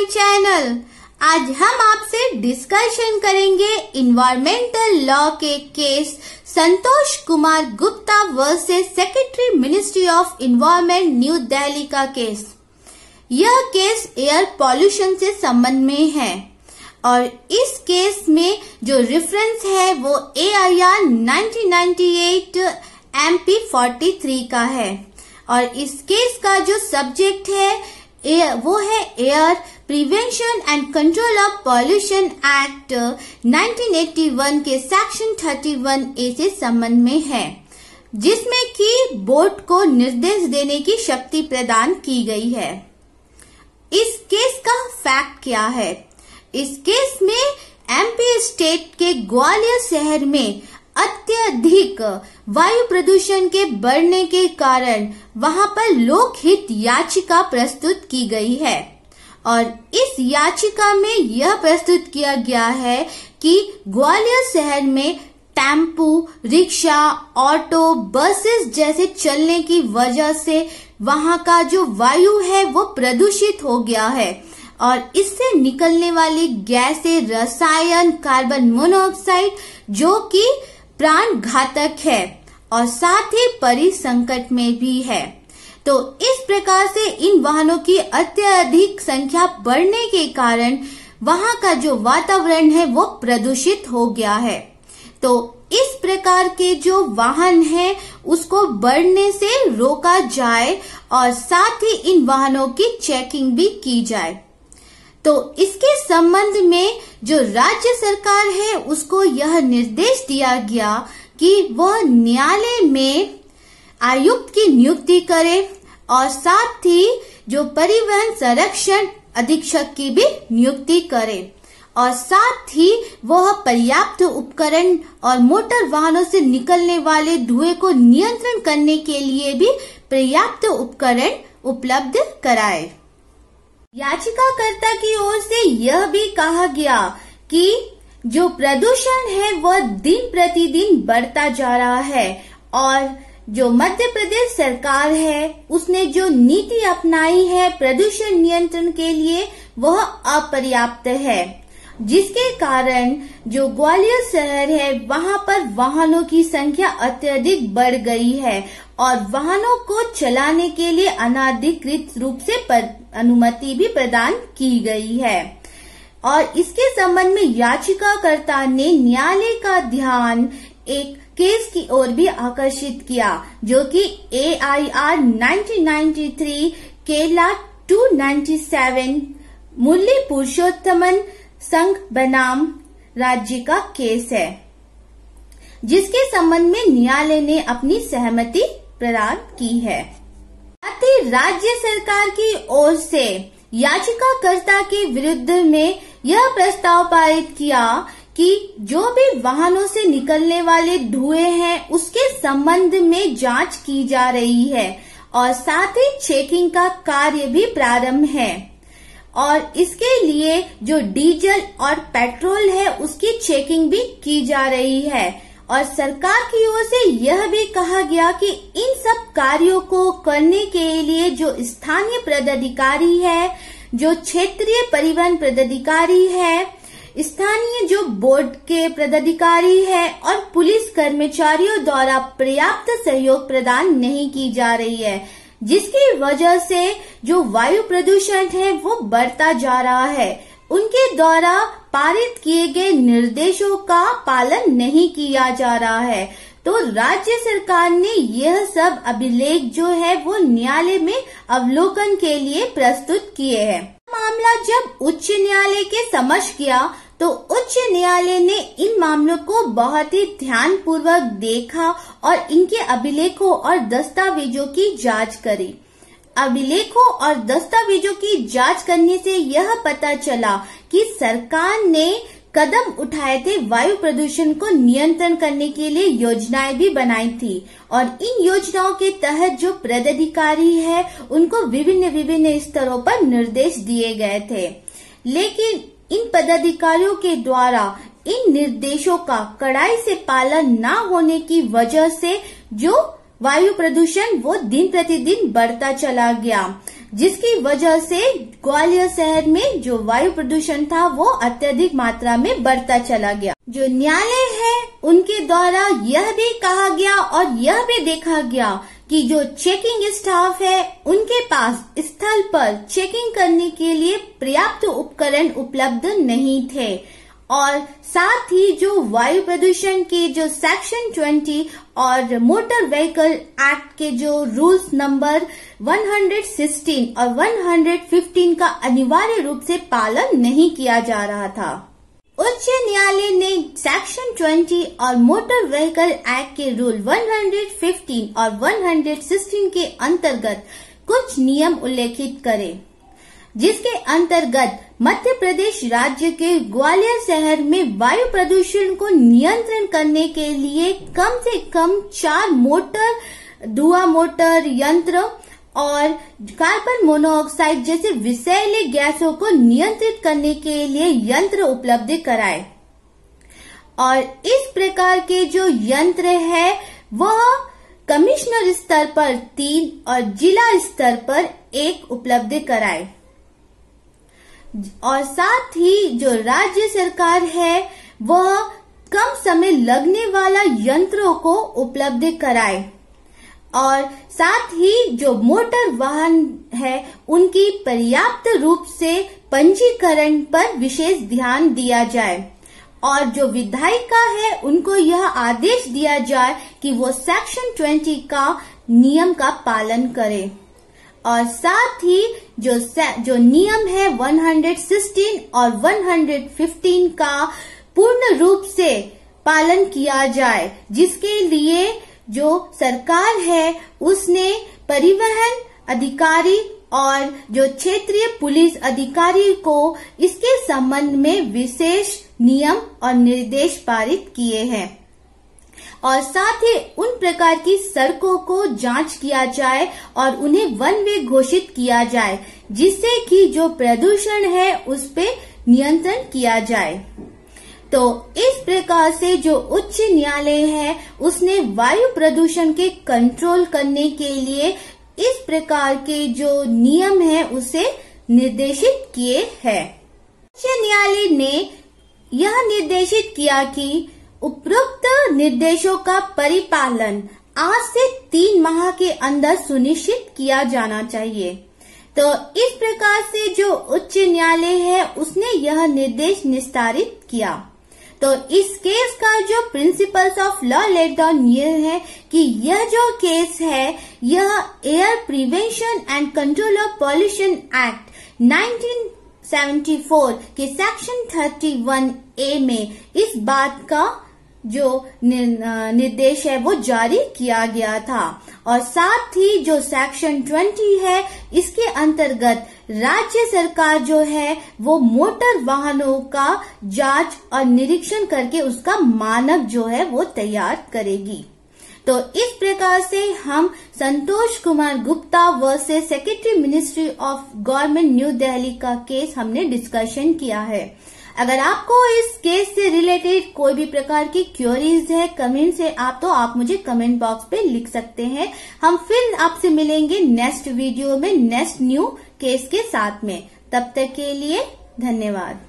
Channel. आज हम आपसे डिस्कशन करेंगे इन्वायरमेंटल लॉ के case Santosh Kumar Gupta versus secretary ministry of environment new Delhi का केस। यह केस एयर पॉल्यूशन से संबंध में है और इस केस में जो रेफरेंस है वो AIR 1998 MP 43 का है और इस केस का जो सब्जेक्ट है वो है air prevention and control of pollution act 1981 के सेक्शन 31A से संबंध में है, जिसमें कि बोर्ड को निर्देश देने की शक्ति प्रदान की गई है। इस केस का फैक्ट क्या है? इस केस में MP स्टेट के ग्वालियर शहर में अत्यधिक वायु प्रदूषण के बढ़ने के कारण वहां पर लोकहित याचिका प्रस्तुत की गई है और इस याचिका में यह प्रस्तुत किया गया है कि ग्वालियर शहर में टेम्पू, रिक्शा, ऑटो, बसेस जैसे चलने की वजह से वहां का जो वायु है वो प्रदूषित हो गया है और इससे निकलने वाली गैसें, रसायन, कार्बन मोनोऑक्साइड जो कि प्राण घातक है और साथ ही परिसंकट में भी है। तो इस प्रकार से इन वाहनों की अत्यधिक संख्या बढ़ने के कारण वहां का जो वातावरण है वो प्रदूषित हो गया है। तो इस प्रकार के जो वाहन है उसको बढ़ने से रोका जाए और साथ ही इन वाहनों की चेकिंग भी की जाए। तो इसके संबंध में जो राज्य सरकार है उसको यह निर्देश दिया गया कि वह न्यायालय में आयुक्त की नियुक्ति करे और साथ ही जो परिवहन संरक्षण अधीक्षक की भी नियुक्ति करे और साथ ही वह पर्याप्त उपकरण और मोटर वाहनों से निकलने वाले धुएं को नियंत्रण करने के लिए भी पर्याप्त उपकरण उपलब्ध कराए। याचिकाकर्ता की ओर से यह भी कहा गया कि जो प्रदूषण है वह दिन प्रतिदिन बढ़ता जा रहा है और जो मध्य प्रदेश सरकार है उसने जो नीति अपनाई है प्रदूषण नियंत्रण के लिए वह अपर्याप्त है, जिसके कारण जो ग्वालियर शहर है वहां पर वाहनों की संख्या अत्यधिक बढ़ गई है और वाहनों को चलाने के लिए अनाधिकृत रूप से अनुमति भी प्रदान की गई है और इसके संबंध में याचिकाकर्ता ने न्यायालय का ध्यान एक केस की ओर भी आकर्षित किया जो कि AIR 1993 केला 297 मुरली पुरुषोत्तमन संघ बनाम राज्य का केस है, जिसके संबंध में न्यायालय ने अपनी सहमति प्रदान की है। साथ ही राज्य सरकार की ओर से याचिकाकर्ता के विरुद्ध में यह प्रस्ताव पारित किया कि जो भी वाहनों से निकलने वाले धुएं हैं उसके संबंध में जांच की जा रही है और साथ ही चेकिंग का कार्य भी प्रारंभ है और इसके लिए जो डीजल और पेट्रोल है उसकी चेकिंग भी की जा रही है और सरकार की ओर से यह भी कहा गया कि इन सब कार्यों को करने के लिए जो स्थानीय पदाधिकारी है, जो क्षेत्रीय परिवहन पदाधिकारी है, स्थानीय जो बोर्ड के पदाधिकारी है और पुलिस कर्मचारियों द्वारा पर्याप्त सहयोग प्रदान नहीं की जा रही है, जिसकी वजह से जो वायु प्रदूषण है वो बढ़ता जा रहा है। उनके द्वारा पारित किए गए निर्देशों का पालन नहीं किया जा रहा है। तो राज्य सरकार ने यह सब अभिलेख जो है वो न्यायालय में अवलोकन के लिए प्रस्तुत किए हैं। मामला जब उच्च न्यायालय के समक्ष गया तो उच्च न्यायालय ने इन मामलों को बहुत ही ध्यान पूर्वक देखा और इनके अभिलेखों और दस्तावेजों की जांच करी। अभिलेखों और दस्तावेजों की जांच करने से यह पता चला कि सरकार ने कदम उठाए थे वायु प्रदूषण को नियंत्रण करने के लिए योजनाएं भी बनाई थी और इन योजनाओं के तहत जो पदाधिकारी है उनको विभिन्न स्तरों पर निर्देश दिए गए थे, लेकिन इन पदाधिकारियों के द्वारा इन निर्देशों का कड़ाई से पालन न होने की वजह से जो वायु प्रदूषण वो दिन प्रतिदिन बढ़ता चला गया। जिसकी वजह से ग्वालियर शहर में जो वायु प्रदूषण था वो अत्यधिक मात्रा में बढ़ता चला गया। जो न्यायालय है उनके द्वारा यह भी कहा गया और यह भी देखा गया कि जो चेकिंग स्टाफ है उनके पास स्थल पर चेकिंग करने के लिए पर्याप्त उपकरण उपलब्ध नहीं थे, और साथ ही जो वायु प्रदूषण के जो सेक्शन 20 और मोटर व्हीकल एक्ट के जो रूल्स नंबर 116 और 115 का अनिवार्य रूप से पालन नहीं किया जा रहा था। उच्च न्यायालय ने सेक्शन 20 और मोटर व्हीकल एक्ट के रूल 115 और 116 के अंतर्गत कुछ नियम उल्लेखित करे, जिसके अंतर्गत मध्य प्रदेश राज्य के ग्वालियर शहर में वायु प्रदूषण को नियंत्रण करने के लिए कम से कम 4 धुआं मोटर यंत्र और कार्बन मोनोऑक्साइड जैसे विषैले गैसों को नियंत्रित करने के लिए यंत्र उपलब्ध कराए। और इस प्रकार के जो यंत्र है वह कमिश्नर स्तर पर 3 और जिला स्तर पर 1 उपलब्ध कराए, और साथ ही जो राज्य सरकार है वह कम समय लगने वाला यंत्रों को उपलब्ध कराए, और साथ ही जो मोटर वाहन है उनकी पर्याप्त रूप से पंजीकरण पर विशेष ध्यान दिया जाए, और जो विधायिका है उनको यह आदेश दिया जाए कि वो सेक्शन 20 का नियम का पालन करे, और साथ ही जो नियम है 116 और 115 का पूर्ण रूप से पालन किया जाए, जिसके लिए जो सरकार है उसने परिवहन अधिकारी और जो क्षेत्रीय पुलिस अधिकारी को इसके संबंध में विशेष नियम और निर्देश पारित किए हैं, और साथ ही उन प्रकार की सड़कों को जांच किया जाए और उन्हें वन वे घोषित किया जाए, जिससे कि जो प्रदूषण है उस पे नियंत्रण किया जाए। तो इस प्रकार से जो उच्च न्यायालय है उसने वायु प्रदूषण के कंट्रोल करने के लिए इस प्रकार के जो नियम है उसे निर्देशित किए हैं। उच्च न्यायालय ने यह निर्देशित किया कि उपरोक्त निर्देशों का परिपालन आज से 3 माह के अंदर सुनिश्चित किया जाना चाहिए। तो इस प्रकार से जो उच्च न्यायालय है उसने यह निर्देश निस्तारित किया। तो इस केस का जो principles of law laid down ये है कि यह जो केस है यह air prevention and control of pollution act 1974 के सेक्शन 31A में इस बात का जो निर्देश है वो जारी किया गया था, और साथ ही जो सेक्शन 20 है इसके अंतर्गत राज्य सरकार जो है वो मोटर वाहनों का जांच और निरीक्षण करके उसका मानक जो है वो तैयार करेगी। तो इस प्रकार से हम Santosh Kumar Gupta versus secretary ministry of government new Delhi का केस हमने डिस्कशन किया है। अगर आपको इस केस से रिलेटेड कोई भी प्रकार की क्वेरीज है कमेंट से आप मुझे कमेंट बॉक्स पे लिख सकते हैं। हम फिर आपसे मिलेंगे नेक्स्ट वीडियो में नेक्स्ट न्यू केस के साथ में। तब तक के लिए धन्यवाद।